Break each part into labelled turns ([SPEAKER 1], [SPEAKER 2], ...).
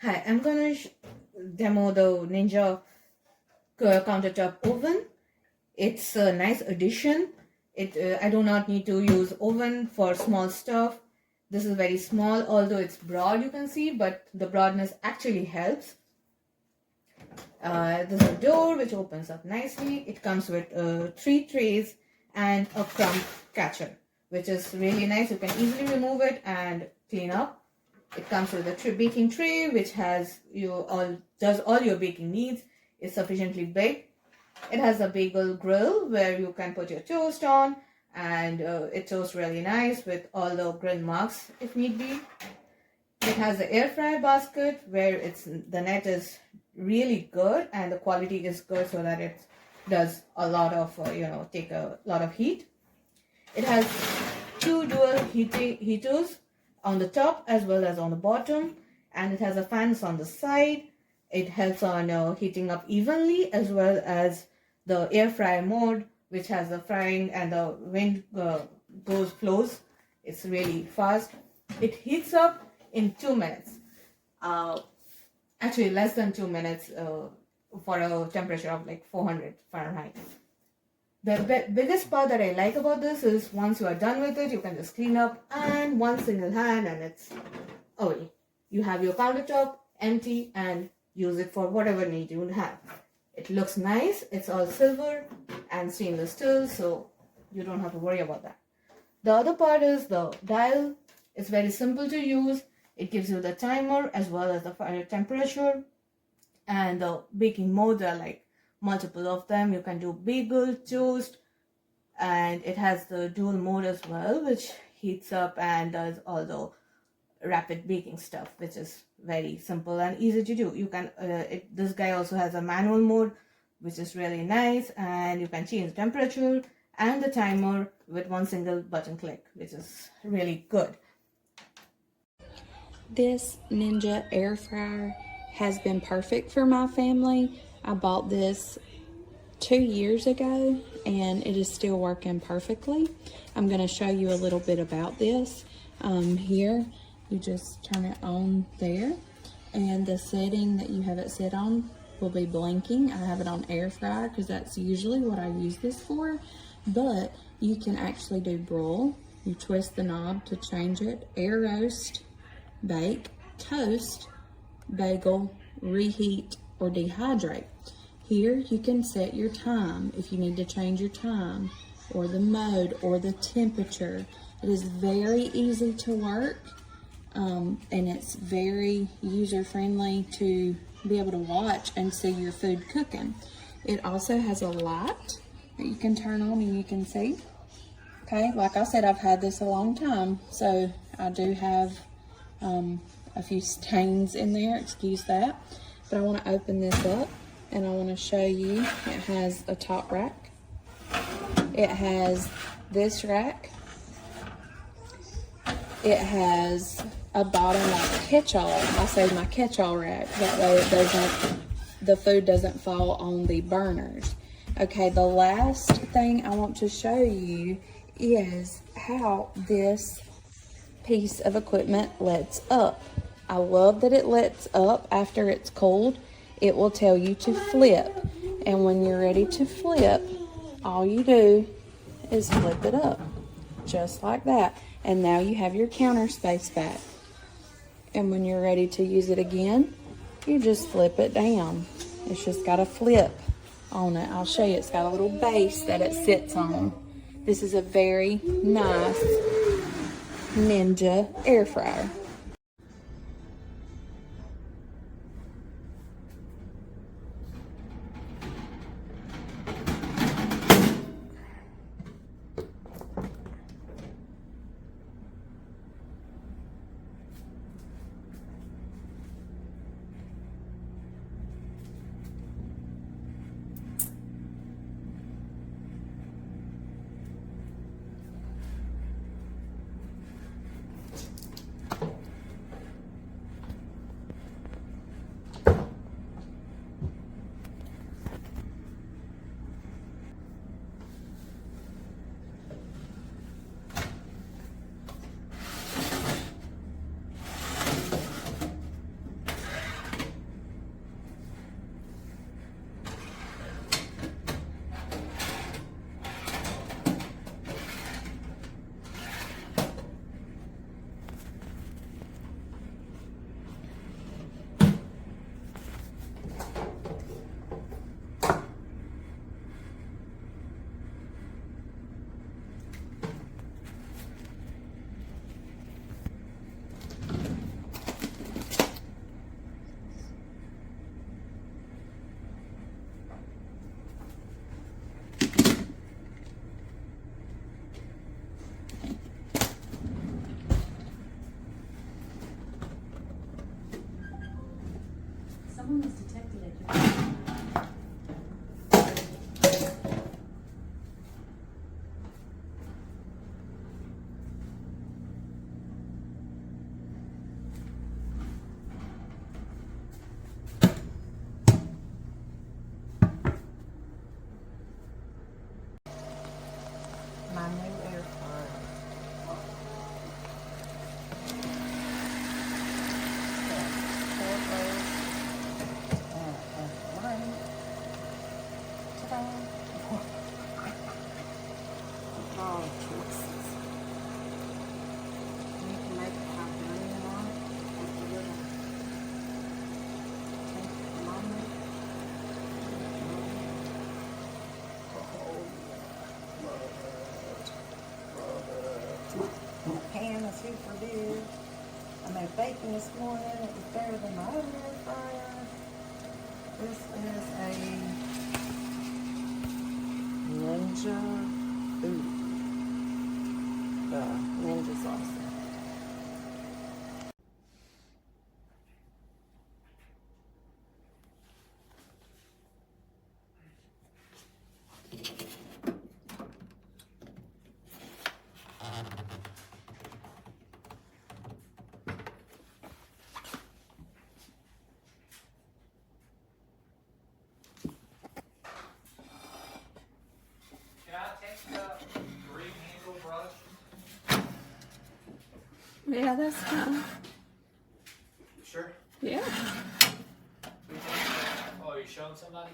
[SPEAKER 1] Hi, I'm gonna demo the Ninja countertop oven. It's a nice addition. I do not need to use oven for small stuff. This is very small, although it's broad, you can see, but the broadness actually helps. This is a door which opens up nicely. It comes with 3 trays and a crumb catcher, which is really nice. You can easily remove it and clean up. It comes with a baking tray which has does all your baking needs. It's sufficiently big. It has a bagel grill where you can put your toast on, and it toasts really nice with all the grill marks if need be. It has an air fryer basket where the net is really good and the quality is good, so that it does a lot of take a lot of heat. It has 2 dual heaters on the top as well as on the bottom, and it has a fans on the side. It helps on heating up evenly, as well as the air fryer mode, which has the frying and the wind flows. It's really fast. It heats up in 2 minutes. Actually less than 2 minutes for a temperature of like 400 Fahrenheit. The biggest part that I like about this is once you are done with it, you can just clean up and one single hand and it's away. You have your countertop empty and use it for whatever need you have. It looks nice. It's all silver and stainless steel, so you don't have to worry about that. The other part is the dial. It's very simple to use. It gives you the timer as well as the fire temperature, and the baking modes are like multiple of them. You can do bagel, toast, and it has the dual mode as well, which heats up and does all the rapid baking stuff, which is very simple and easy to do. You can this guy also has a manual mode, which is really nice, and you can change the temperature and the timer with one single button click, which is really good.
[SPEAKER 2] This Ninja air fryer has been perfect for my family. I bought this 2 years ago and it is still working perfectly. I'm going to show you a little bit about this. Here you just turn it on there, and the setting that you have it set on will be blinking. I have it on air fryer because that's usually what I use this for, but you can actually do broil. You twist the knob to change it. Air roast, bake, toast, bagel, reheat, or dehydrate. Here you can set your time if you need to change your time, or the mode, or the temperature. It is very easy to work, and it's very user-friendly to be able to watch and see your food cooking. It also has a light that you can turn on and you can see. Okay, like I said, I've had this a long time, so I do have a few stains in there, excuse that. But I want to open this up and I want to show you. It has a top rack. It has this rack. It has a bottom like catch-all. I say my catch-all rack. That way the food doesn't fall on the burners. Okay, the last thing I want to show you is how this piece of equipment lets up. I love that it lets up after it's cooled. It will tell you to flip, and when you're ready to flip, all you do is flip it up just like that, and now you have your counter space back. And when you're ready to use it again, you just flip it down. It's just got a flip on it. I'll show you. It's got a little base that it sits on. This is a very nice Ninja air fryer. Someone has detected it. My new air fryer. Pan is super big. I made bacon this morning. It was better than my other air fryer. This is a Ninja Foodi. Ninja sauce. Yeah, that's fine.
[SPEAKER 3] Sure?
[SPEAKER 2] Yeah.
[SPEAKER 3] Oh, are you showing somebody?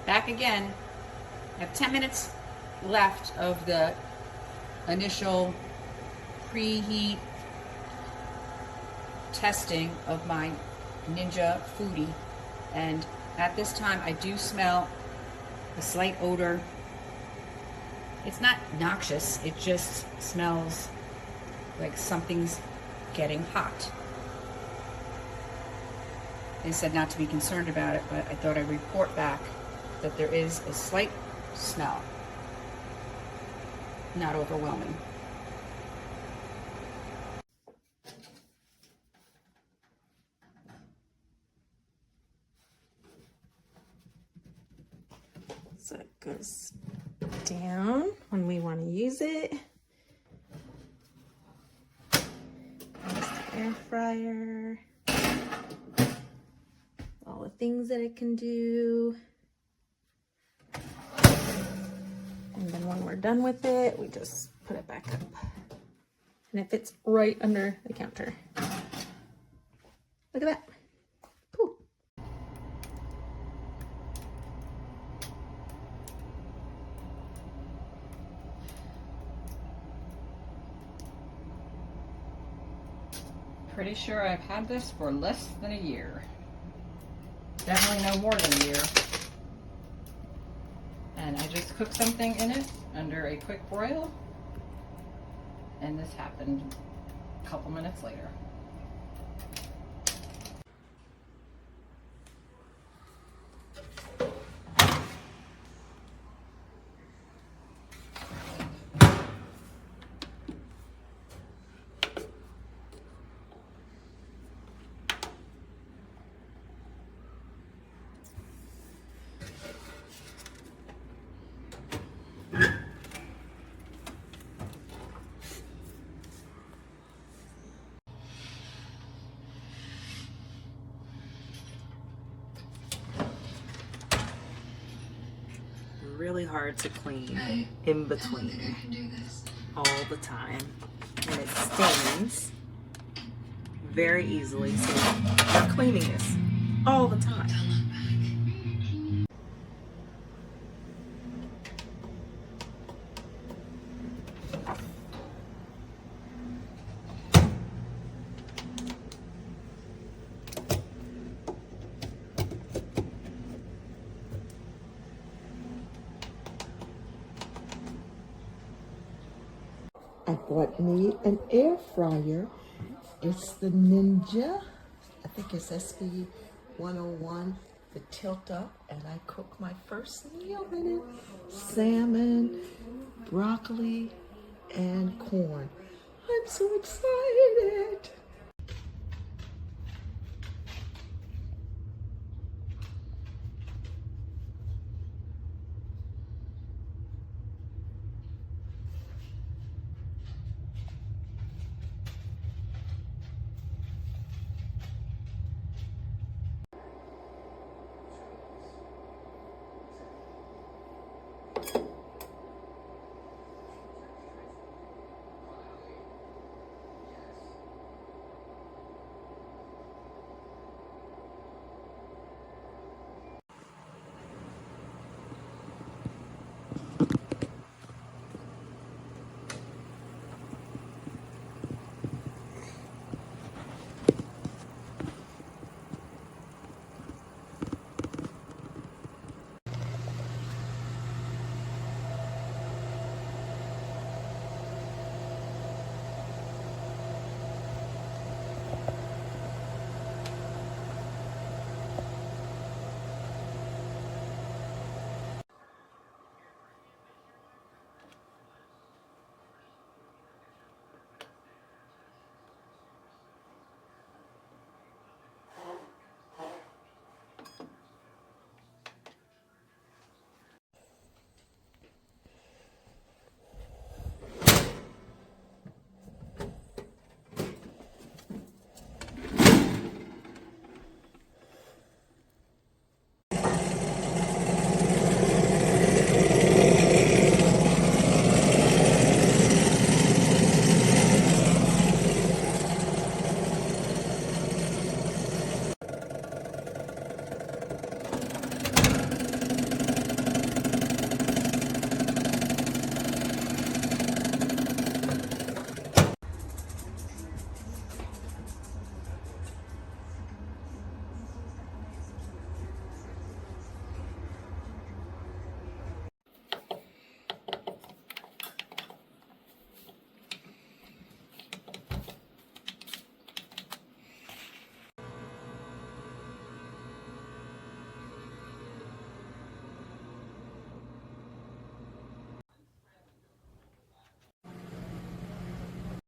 [SPEAKER 4] Back again. I have 10 minutes left of the initial preheat testing of my Ninja Foodi, and at this time I do smell a slight odor. It's not noxious, it just smells like something's getting hot. They said not to be concerned about it, but I thought I'd report back that there is a slight smell. Not overwhelming.
[SPEAKER 2] So it goes down when we want to use it. There's the air fryer. All the things that it can do. And then when we're done with it, we just put it back up. And it fits right under the counter. Look at that. Cool.
[SPEAKER 4] Pretty sure I've had this for less than a year. Definitely no more than a year. And I just cooked something in it under a quick broil, and this happened a couple minutes later.
[SPEAKER 5] really hard to clean in between all the time. And it stains very easily, so you're cleaning this all the time.
[SPEAKER 6] I bought me an air fryer. It's the Ninja. I think it's SB 101, the tilt up, and I cook my first meal in it. Salmon, broccoli, and corn. I'm so excited.